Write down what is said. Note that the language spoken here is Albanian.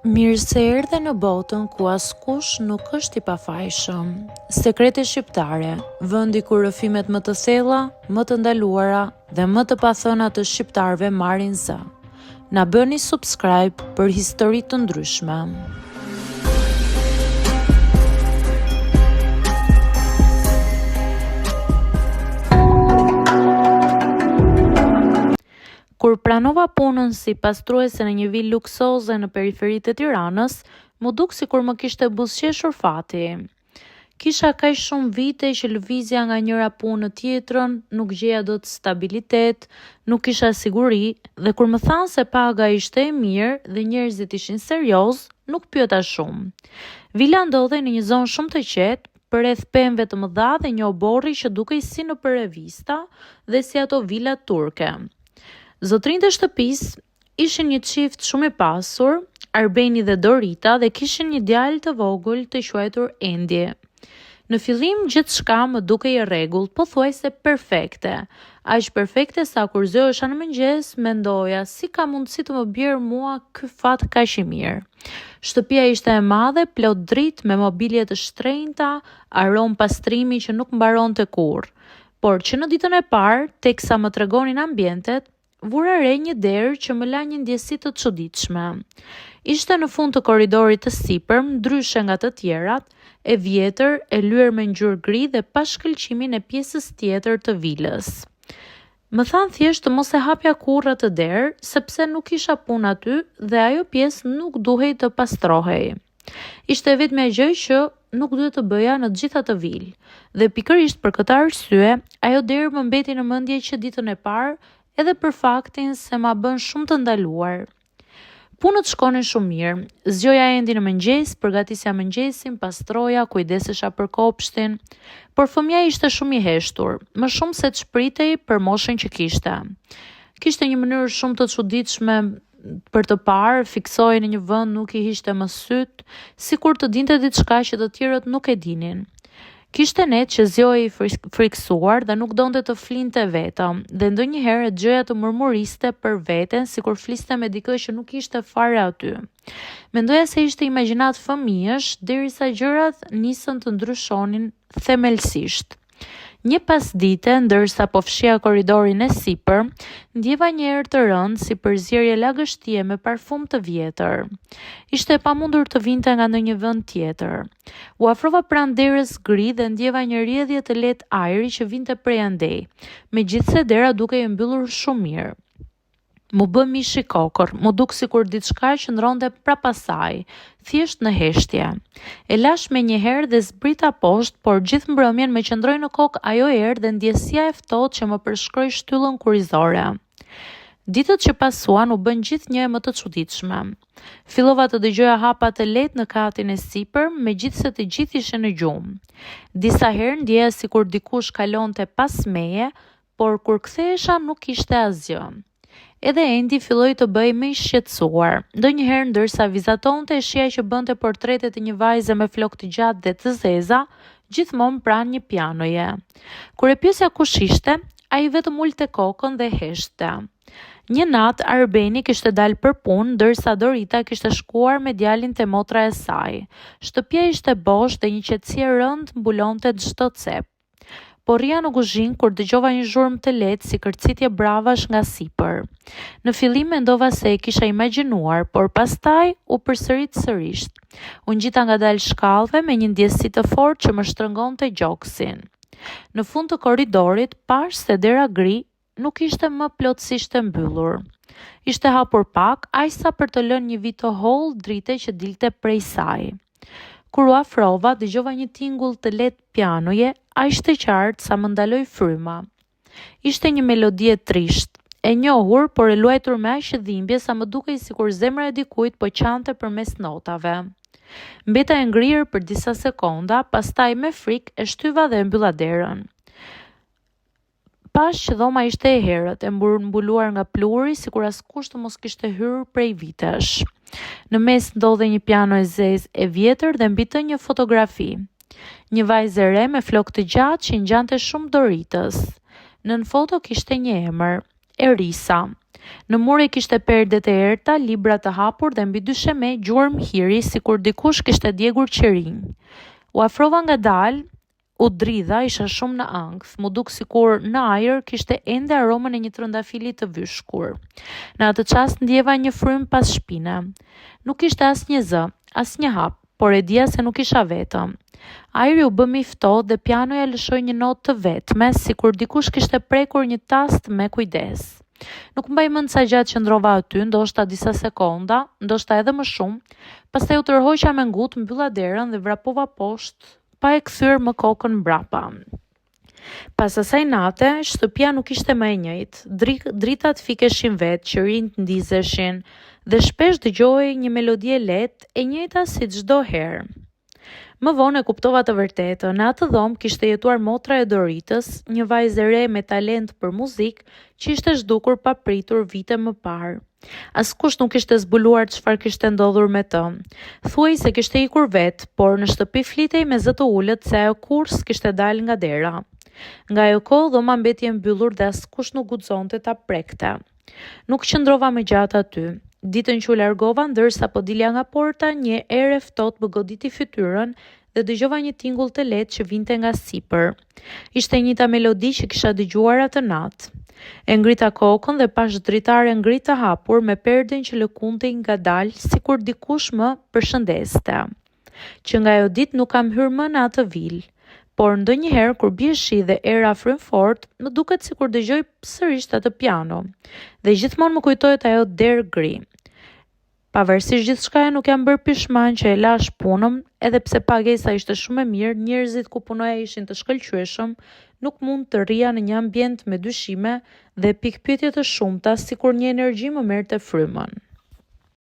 Mirë se erdhe në botën ku askush nuk është i pafajshëm. Sekrete shqiptare, vendi ku rrëfimet më të thella, më të ndaluara dhe më të pathëna të shqiptarëve marrin zë. Na bëni subscribe për histori të ndryshme. Kur pranova punën si pastruese në një vilë luksoze në periferitë e Tiranës, mu duk sikur më kishte buzëqeshur fati. Kisha kaq shumë vite që lëvizja nga njëra punë në tjetrën, nuk gjeja dot stabilitet, nuk kisha siguri dhe kur më thanë se paga ishte e mirë dhe njerëzit ishin serioz, nuk pyeta shumë. Vila ndodhej në një zonë shumë të qetë, përreth pemëve të mëdha dhe një oborri që dukej si në revista dhe si ato vila turke. Zotrinjtë e shtëpisë ishin një çift shumë i pasur, Arbeni dhe Dorita, dhe kishin një djalë të vogël të quajtur Endi. Në fillim gjithçka më dukej e rregullt, pothuajse perfekte. Aq perfekte sa kur zgjohesha në mëngjes, mendoja si ka mundësi të më bjerë mua ky fat kaq i mirë. Shtëpia ishte e madhe, plot dritë me mobilje të shtrenjta, aromë pastrimi që nuk mbaronte kurrë. Por që në ditën e parë, teksa më tregonin ambientet, vura re një derë që më la një ndjesi të çuditshme. Ishte në fund të korridorit të sipërm, ndryshe nga të tjerat, e vjetër, e lyer me ngjyrë gri dhe pa shkëlqimin e pjesës tjetër të vilës. Më thanë thjesht të mos e hapja kurrë atë derë, sepse nuk kisha punë aty dhe ajo pjesë nuk duhej të pastrohej. Ishte vetëm gjë që nuk duhet të bëja në të gjitha të vilë. Dhe pikërisht për këtë arsye, ajo derë më mbeti në mendje që ditën e parë, edhe për faktin se ma bën shumë të ndaluar. Punët shkonin shumë mirë, zgjoja Endi në mëngjes, përgatisja mëngjesin, pastroja, kujdesesha për kopshtin, por fëmia ishte shumë i heshtur, më shumë se të shpritej për moshën që kishte. Kishte një mënyrë shumë të çuditshme për të parë, fiksohej në një vend, nuk i hiqte më syt, sikur të dinte diçka që të tjerët nuk e dinin. Kishte net që zjohej i friksuar dhe nuk donte të flinte vetëm, dhe ndonjëherë e dëgjoja të murmuriste për veten sikur fliste me dikë që nuk ishte fare aty. Mendoja se ishte imagjinat fëmijësh, derisa gjërat nisën të ndryshonin themelësisht. Një pasdite, ndërsa po fshija korridorin e sipër, ndjeva një erë të rëndë si përzierje lagështie me parfum të vjetër. Ishte e pamundur të vinte nga ndonjë vend tjetër. U afrova pranë derës gri dhe ndjeva një rrjedhje të lehtë ajri që vinte prej andej, megjithse dera dukej e mbyllur shumë mirë. Mu bë mish i kokër, mu duk sikur diçka qëndronte prapas saj, thjesht në heshtje. E lash me një herë dhe zbrita poshtë, por gjithë mbrëmjen më qëndroi në kokë ajo erë dhe ndjesia e ftohtë që më përshkroi shtyllën kurrizore. Ditët që pasuan u bën gjithnjë më të çuditshme. Fillova të dëgjoja hapa të lehtë në katin e sipër, megjithse të gjithë ishin në gjumë. Disa herë ndjeja sikur dikush kalonte pas meje, por kur kthehesha nuk kishte asgjë. Edhe Endi filloi të bëj më i shqetësuar. Ndonjëherë ndërsa vizatonte e shija që bënte portrete të një vajze me flokë të gjatë dhe të zeza, gjithmonë pranë një pianoje. Kur e pyesja kush ishte, ai vetëm ulte kokën dhe heshte. Një natë Arbeni kishte dalë për punë, ndërsa Dorita kishte shkuar me djalin te motra e saj. Shtëpia ishte bosh dhe një qetësi e rëndë mbulonte çdo cep. Por rria në kuzhinë kur dëgjova një zhurmë të lehtë si kërcitje bravash nga sipër. Në fillim mendova se e kisha imagjinuar, por pastaj u përsërit sërish. U ngjita ngadalë shkallëve me një ndjesi të fortë që më shtrëngonte gjoksin. Në fund të korridorit pash se dera gri nuk ishte më plotësisht e mbyllur. Ishte hapur pak, aq sa për të lënë një vit të hollë drite që dilte prej saj. Kur u afrova, dëgjova një tingull të lehtë pianoje, aq të qartë sa më ndaloi fryma. Ishte një melodi e trisht, e njohur, por e luajtur me aq dhimbje sa më dukej sikur zemra e dikujt po qante përmes notave. Mbeta e ngrirë për disa sekonda, pastaj me frikë e shtyva dhe e mbylla derën. Pash që dhoma ishte e herët, e mbuluar nga pluri, sikur askush të mos kishte hyrë prej vitesh. Në mes ndodhej një piano e zezë e vjetër dhe mbi të një fotografi. Një vajzë e re me flokë të gjatë që ngjante shumë Doritës. Nën foto kishte një emër, Erisa. Në mur e kishte perdet e errta, libra të hapur dhe mbidysheme gjurmë hiri sikur dikush kishte djegur qerinj. U afrova ngadalë, u dridha, isha shumë në ankth, mu duk sikur në ajër kishte ende aromën e një trëndafili të vyshkur. Në atë çast ndjeva një frym pas shpine. Nuk ishte asnjë zë, asnjë hap, por e dija se nuk isha vetëm. Ajri u bë i ftohtë dhe pianoja lëshoi një notë të vetme, sikur dikush kishte prekur një tast me kujdes. Nuk mbaj mend sa gjatë qëndrova aty, ndoshta disa sekonda, ndoshta edhe më shumë. Pastaj u tërhoqa me ngut, mbylla derën dhe vrapova poshtë, pa e kthyer më kokën mbrapa. Pas asaj nate, shtëpia nuk ishte më e njëjtë. Dritat fikeshin vetë, qërinjt ndizeshin dhe shpesh dëgjoj një melodi e lehtë, e njëjta si çdo herë. Më vonë e kuptova të vërtetën. Në atë dhomë kishte jetuar motra e Doritës, një vajzë e re me talent për muzikë, që ishte zhdukur pa pritur vite më parë. Askush nuk ishte zbuluar çfarë kishte ndodhur me të. Thuaj se kishte ikur vetë, por në shtëpi flitej me zë të ulët se ajo kurrë s'kishte dalë nga dera. Nga ajo kohë dhoma mbeti e mbyllur dhe askush nuk guxonte ta prekte. Nuk qëndrova më gjatë aty. Ditën që u largova, ndërsa po dilja nga porta, një erë e ftohtë më goditi fytyrën dhe dëgjova një tingull të lehtë që vinte nga sipër. Ishte njëta melodi që kisha dëgjuar atë natë. E ngrita kokën dhe pash dritare ngritë të hapur me perden që lëkuntej ngadalë sikur dikush më përshëndeste. Që nga ajo ditë nuk kam hyrë më në atë vilë, por ndonjëherë kur bie shi dhe era fryn fort, më duket sikur dëgjoj sërish atë piano. Dhe gjithmonë më kujtohet ajo derë gri. Pavarësisht gjithçkaje nuk jam bërë pishman që e lash punën, edhe pse pagesa ishte shumë e mirë, njerëzit ku punoja ishin të shkëlqyeshëm, nuk mund të rria në një ambient me dyshime dhe pikpyetje të shumta, sikur një energji më merrte frymën.